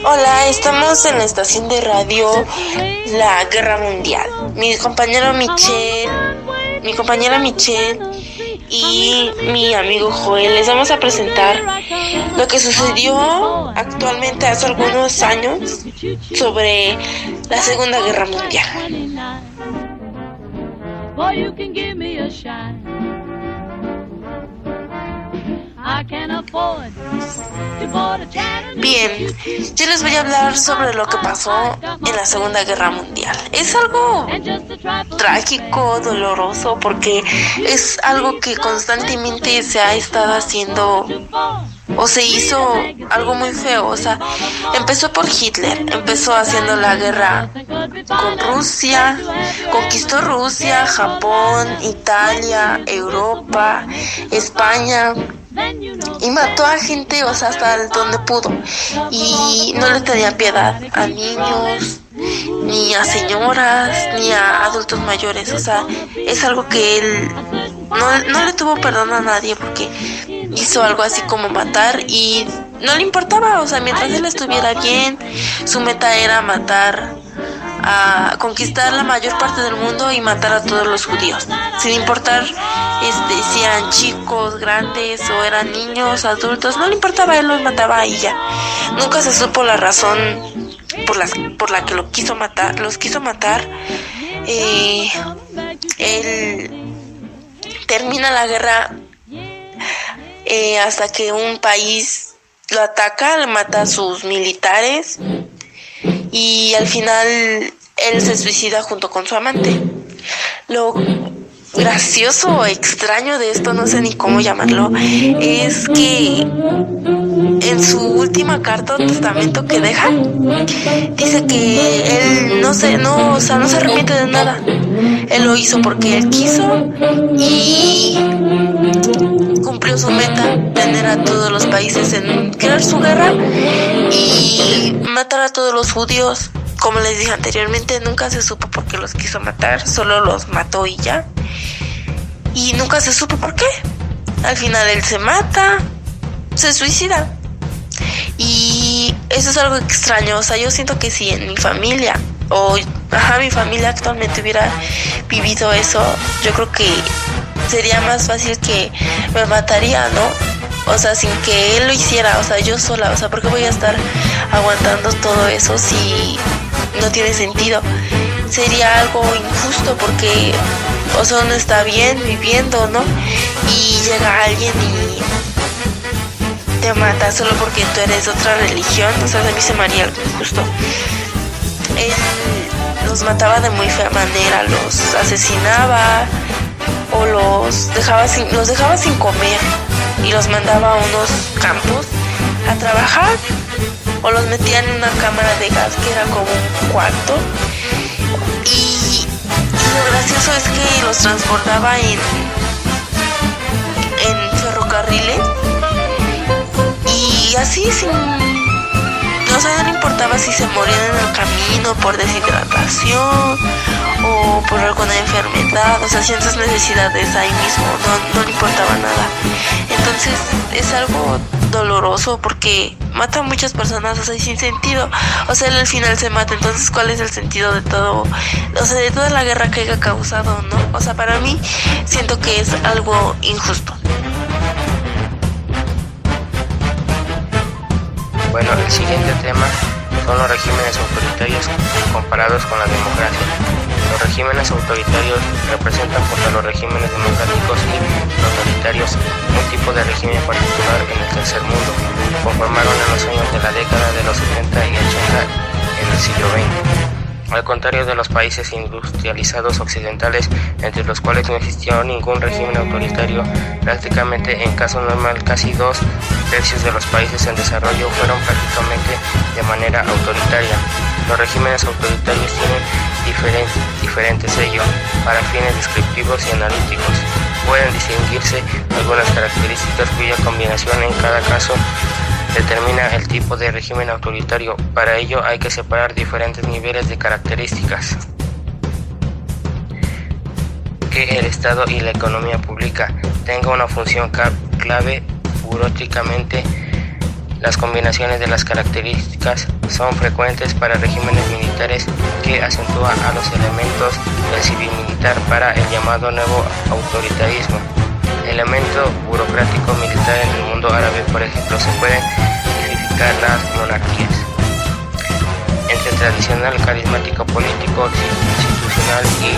Hola, estamos en la estación de radio La Guerra Mundial. Mi compañera Michelle y mi amigo Joel les vamos a presentar lo que sucedió actualmente hace algunos años sobre la Segunda Guerra Mundial. Bien, yo les voy a hablar sobre lo que pasó en la Segunda Guerra Mundial. Es algo trágico, doloroso, porque es algo que constantemente se ha estado haciendo o se hizo algo muy feo. O sea, empezó por Hitler, empezó haciendo la guerra con Rusia, conquistó Rusia, Japón, Italia, Europa, España, y mató a gente, o sea, hasta donde pudo, y no le tenía piedad a niños, ni a señoras, ni a adultos mayores. O sea, es algo que él no le tuvo perdón a nadie, porque hizo algo así como matar y no le importaba. O sea, mientras él estuviera bien, su meta era a conquistar la mayor parte del mundo y matar a todos los judíos, sin importar si eran chicos, grandes, o eran niños, adultos. No le importaba, él los mataba y ya. Nunca se supo la razón por la que los quiso matar. Él termina la guerra hasta que un país lo ataca, le mata a sus militares, y al final él se suicida junto con su amante. Lo gracioso o extraño de esto, no sé ni cómo llamarlo, es que en su última carta o testamento que deja, dice que él no se arrepiente de nada. Él lo hizo porque él quiso y cumplió su meta, tener a todos los países en crear su guerra y matar a todos los judíos. Como les dije anteriormente, nunca se supo por qué los quiso matar, solo los mató y ya. Y nunca se supo por qué. Al final él se mata, se suicida. Y eso es algo extraño. O sea, yo siento que si en mi familia mi familia actualmente hubiera vivido eso, yo creo que sería más fácil que me mataría, ¿no? O sea, sin que él lo hiciera, o sea, yo sola. O sea, ¿por qué voy a estar aguantando todo eso si no tiene sentido? Sería algo injusto, porque, o sea, uno está bien viviendo, ¿no? Y llega alguien y te mata solo porque tú eres de otra religión. O sea, a mí se me haría algo injusto. Él los mataba de muy fea manera, los asesinaba o los dejaba sin comer y los mandaba a unos campos a trabajar, o los metían en una cámara de gas que era como un cuarto. Y lo gracioso es que los transportaba en ferrocarriles, y así o sea, no le importaba si se morían en el camino por deshidratación o por alguna enfermedad. O sea, hacían sus necesidades ahí mismo, no le importaba nada. Entonces es algo doloroso, porque mata a muchas personas, o sea, sin sentido. O sea, él al final se mata. Entonces, ¿cuál es el sentido de todo? O sea, de toda la guerra que haya causado, ¿no? O sea, para mí siento que es algo injusto. Bueno, el siguiente tema son los regímenes autoritarios comparados con la democracia. Los regímenes autoritarios representan junto a los regímenes democráticos y autoritarios un tipo de régimen particular en el tercer mundo. Conformaron en los años de la década de los 70 y 80 en el siglo XX. Al contrario de los países industrializados occidentales, entre los cuales no existió ningún régimen autoritario, prácticamente en caso normal casi 2/3 de los países en desarrollo fueron prácticamente de manera autoritaria. Los regímenes autoritarios tienen diferentes sellos para fines descriptivos y analíticos. Pueden distinguirse algunas características cuya combinación en cada caso determina el tipo de régimen autoritario. Para ello hay que separar diferentes niveles de características. Que el Estado y la economía pública tenga una función clave burocráticamente Las combinaciones de las características son frecuentes para regímenes militares que acentúan a los elementos del civil militar para el llamado nuevo autoritarismo. Elemento burocrático militar en el mundo árabe, por ejemplo, se pueden identificar las monarquías. Entre tradicional, carismático, político, institucional y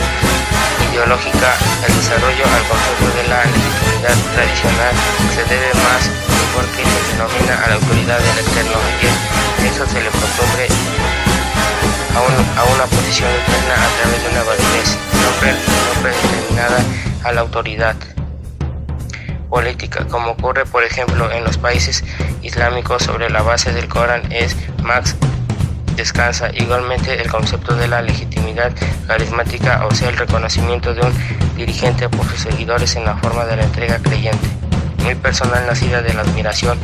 ideológica, el desarrollo al concepto de la legitimidad tradicional se debe más porque se denomina a la autoridad del Eterno, y eso se le procure a una posición interna a través de una validez no predeterminada a la autoridad política, como ocurre por ejemplo en los países islámicos sobre la base del Corán es Max descansa. Igualmente el concepto de la legitimidad carismática, o sea el reconocimiento de un dirigente por sus seguidores en la forma de la entrega creyente, muy personal, nacida de la admiración,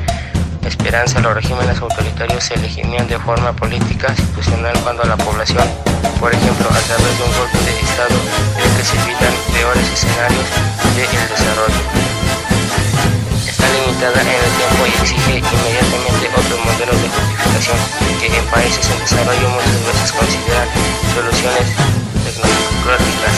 esperanza. Los regímenes autoritarios se legitimían de forma política institucional cuando la población, por ejemplo a través de un golpe de estado, cree que se evitan peores escenarios del desarrollo. Está limitada en el tiempo y exige inmediatamente otros modelos de justificación que en países en desarrollo muchas veces consideran soluciones tecnológicas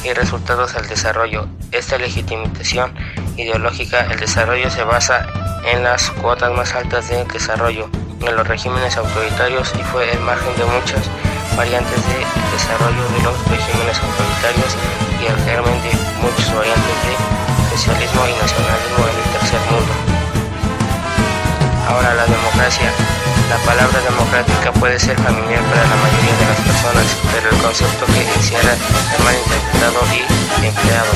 y resultados al desarrollo. Esta legitimización ideológica, el desarrollo se basa en las cuotas más altas de desarrollo en los regímenes autoritarios y fue el margen de muchas variantes de desarrollo de los regímenes autoritarios y el germen de muchas variantes de socialismo y nacionalismo en el tercer mundo. Ahora, la democracia. La palabra democrática puede ser familiar para la mayoría de las personas, pero el concepto que encierra es mal interpretado y empleado.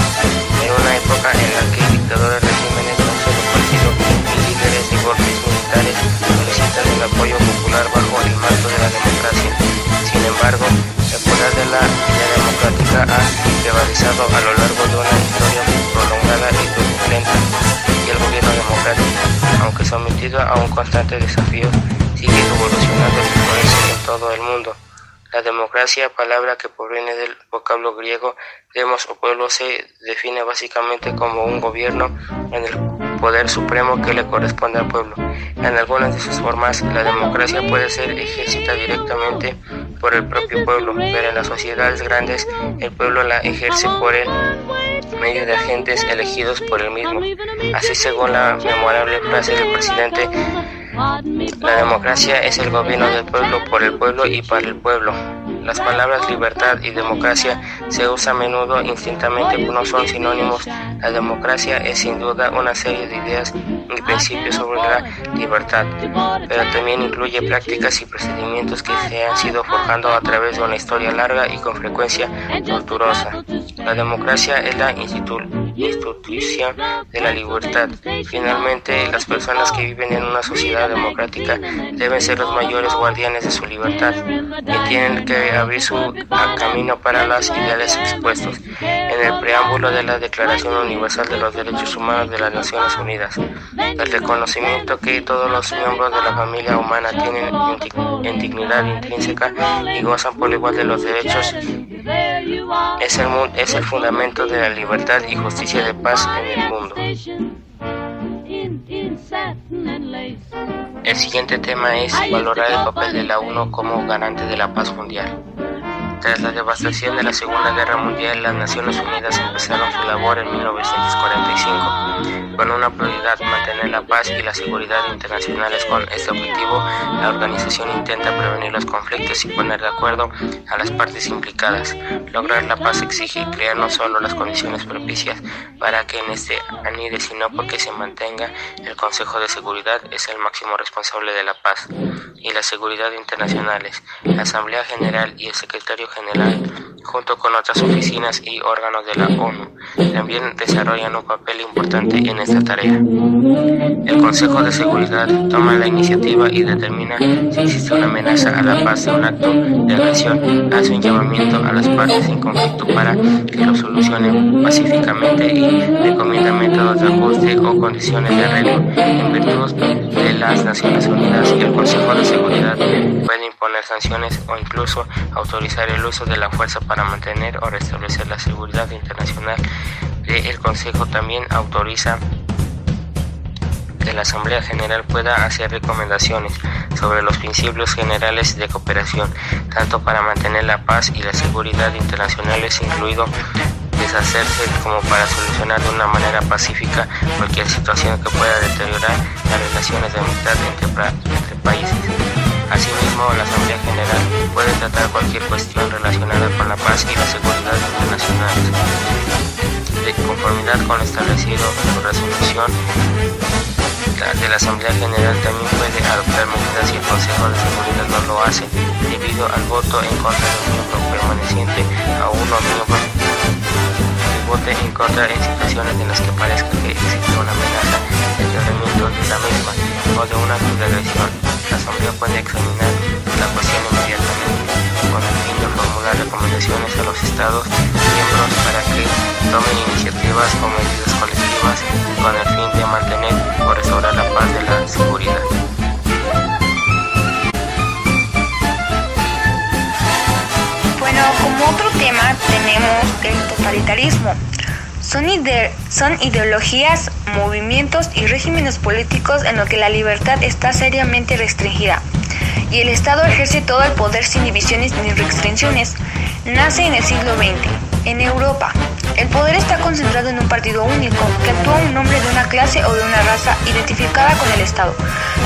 En una época en la que dictadores, regímenes no solo partidos y líderes de golpes militares solicitan el apoyo popular bajo el marco de la democracia. Sin embargo, el poder de la idea democrática ha prevalizado a lo largo de una historia prolongada y turbulenta, y el gobierno democrático, aunque sometido a un constante desafío, sigue evolucionando y florece en todo el mundo. La democracia, palabra que proviene del vocablo griego demos o pueblo, se define básicamente como un gobierno en el poder supremo que le corresponde al pueblo. En algunas de sus formas, la democracia puede ser ejercida directamente por el propio pueblo, pero en las sociedades grandes el pueblo la ejerce por el medio de agentes elegidos por él mismo. Así, según la memorable frase del presidente, la democracia es el gobierno del pueblo, por el pueblo y para el pueblo. Las palabras libertad y democracia se usan a menudo indistintamente, no son sinónimos. La democracia es sin duda una serie de ideas y principios sobre la libertad, pero también incluye prácticas y procedimientos que se han ido forjando a través de una historia larga y con frecuencia tortuosa. La democracia es la institución de la libertad. Finalmente, las personas que viven en una sociedad democrática deben ser los mayores guardianes de su libertad y tienen que abrir su camino para los ideales expuestos en el preámbulo de la Declaración Universal de los Derechos Humanos de las Naciones Unidas. El reconocimiento que todos los miembros de la familia humana tienen en dignidad intrínseca y gozan por igual de los derechos es el fundamento de la libertad y justicia de paz en el mundo. El siguiente tema es valorar el papel de la ONU como garante de la paz mundial. Tras la devastación de la Segunda Guerra Mundial, las Naciones Unidas empezaron su labor en 1945, con una prioridad: mantener la paz y la seguridad internacionales. Con este objetivo, la organización intenta prevenir los conflictos y poner de acuerdo a las partes implicadas. Lograr la paz exige crear no solo las condiciones propicias para que en este anide, sino porque se mantenga. El Consejo de Seguridad es el máximo responsable de la paz y la seguridad internacionales. La Asamblea General y el Secretario General, junto con otras oficinas y órganos de la ONU, también desarrollan un papel importante en esta tarea. El Consejo de Seguridad toma la iniciativa y determina si existe una amenaza a la paz o un acto de agresión, hace un llamamiento a las partes en conflicto para que lo solucionen pacíficamente y recomienda métodos de ajuste o condiciones de arreglo. En virtud de las Naciones Unidas, el Consejo de Seguridad puede imponer sanciones o incluso autorizar el uso de la fuerza para mantener o restablecer la seguridad internacional. El Consejo también autoriza que la Asamblea General pueda hacer recomendaciones sobre los principios generales de cooperación, tanto para mantener la paz y la seguridad internacionales, incluido deshacerse, como para solucionar de una manera pacífica cualquier situación que pueda deteriorar las relaciones de amistad entre países. Asimismo, la Asamblea General puede tratar cualquier cuestión relacionada con la paz y la seguridad internacionales. De conformidad con lo establecido en su resolución, de la Asamblea General también puede adoptar medidas si el Consejo de Seguridad no lo hace, debido al voto en contra de un miembro permaneciente a uno miembro que vote en contra en situaciones en las que parezca que existe una amenaza de deterioramiento de la misma o de un acto de agresión. La Asamblea puede examinar la cuestión inmediatamente con el fin de formular recomendaciones a los Estados miembros para que tomen iniciativas o medidas colectivas con el fin de mantener o restaurar la paz de la seguridad. Bueno, como otro tema tenemos el totalitarismo. Son ideologías, movimientos y regímenes políticos en los que la libertad está seriamente restringida y el Estado ejerce todo el poder sin divisiones ni restricciones. Nace en el siglo XX, en Europa. El poder está concentrado en un partido único que actúa en nombre de una clase o de una raza identificada con el Estado.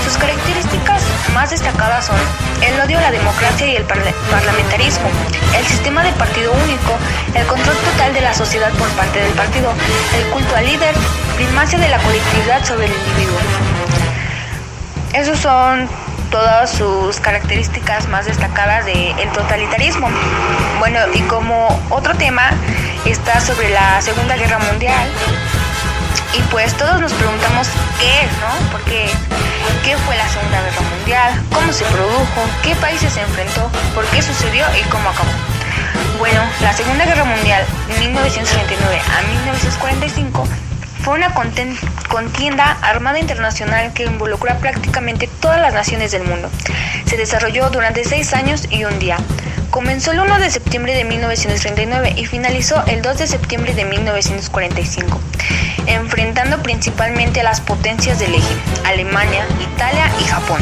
Sus características más destacadas son el odio a la democracia y el parlamentarismo, el sistema de partido único, el control total de la sociedad por parte del partido, el culto al líder, primacia de la colectividad sobre el individuo. Esos son todas sus características más destacadas del totalitarismo. Bueno, y como otro tema está sobre la Segunda Guerra Mundial. Y pues todos nos preguntamos qué es, ¿no? Porque ¿qué fue la Segunda Guerra Mundial? ¿Cómo se produjo? ¿Qué países se enfrentó? ¿Por qué sucedió? ¿Y cómo acabó? Bueno, la Segunda Guerra Mundial, de 1939 a 1945, fue una contienda armada internacional que involucró a prácticamente todas las naciones del mundo. Se desarrolló durante 6 años y un día. Comenzó el 1 de septiembre de 1939 y finalizó el 2 de septiembre de 1945, enfrentando principalmente a las potencias del eje, Alemania, Italia y Japón,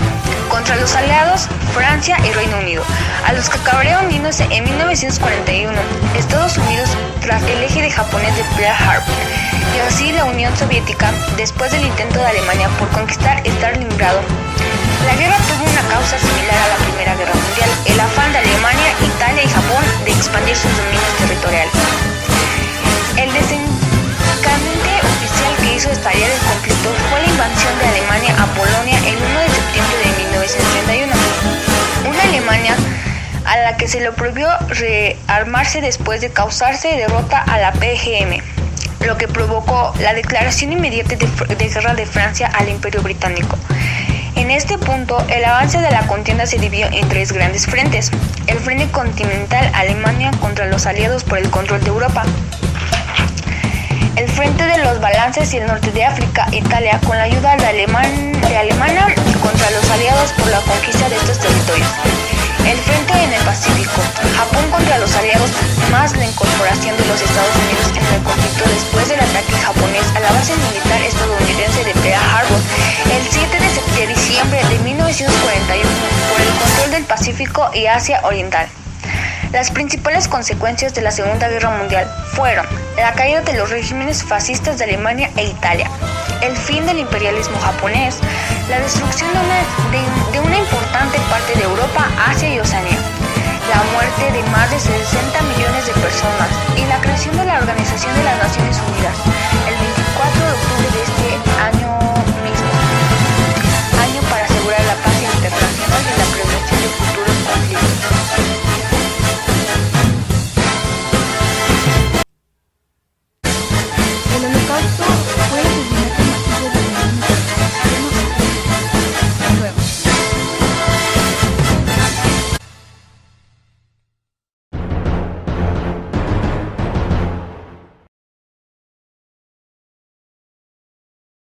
contra los aliados Francia y Reino Unido, a los que acabaron uniéndose en 1941 Estados Unidos tras el eje de japonés de Pearl Harbor, y así la Unión Soviética después del intento de Alemania por conquistar Stalingrado. La guerra tuvo una causa similar a la Primera Guerra Mundial, el afán de Alemania, Italia y Japón de expandir sus dominios territoriales. El desencadenante oficial que hizo estallar el conflicto fue la invasión de Alemania a Polonia el 1 de septiembre de 1931. Una Alemania a la que se le prohibió rearmarse después de causarse derrota a la PGM, lo que provocó la declaración inmediata de guerra de Francia al Imperio Británico. En este punto, el avance de la contienda se dividió en 3 grandes frentes: el frente continental, Alemania contra los aliados por el control de Europa; el frente de los balances y el norte de África, Italia, con la ayuda de Alemania contra los aliados por la conquista de estos territorios; el frente en el Pacífico, Japón contra los aliados, más la incorporación de los Estados Unidos en el conflicto después del ataque japonés a la base militar estadounidense de Pearl Harbor el 7 de diciembre de 1941 por el control del Pacífico y Asia Oriental. Las principales consecuencias de la Segunda Guerra Mundial fueron la caída de los regímenes fascistas de Alemania e Italia, el fin del imperialismo japonés, la destrucción de una importante parte de Europa, Asia y Oceanía, la muerte de más de 60 millones de personas y la creación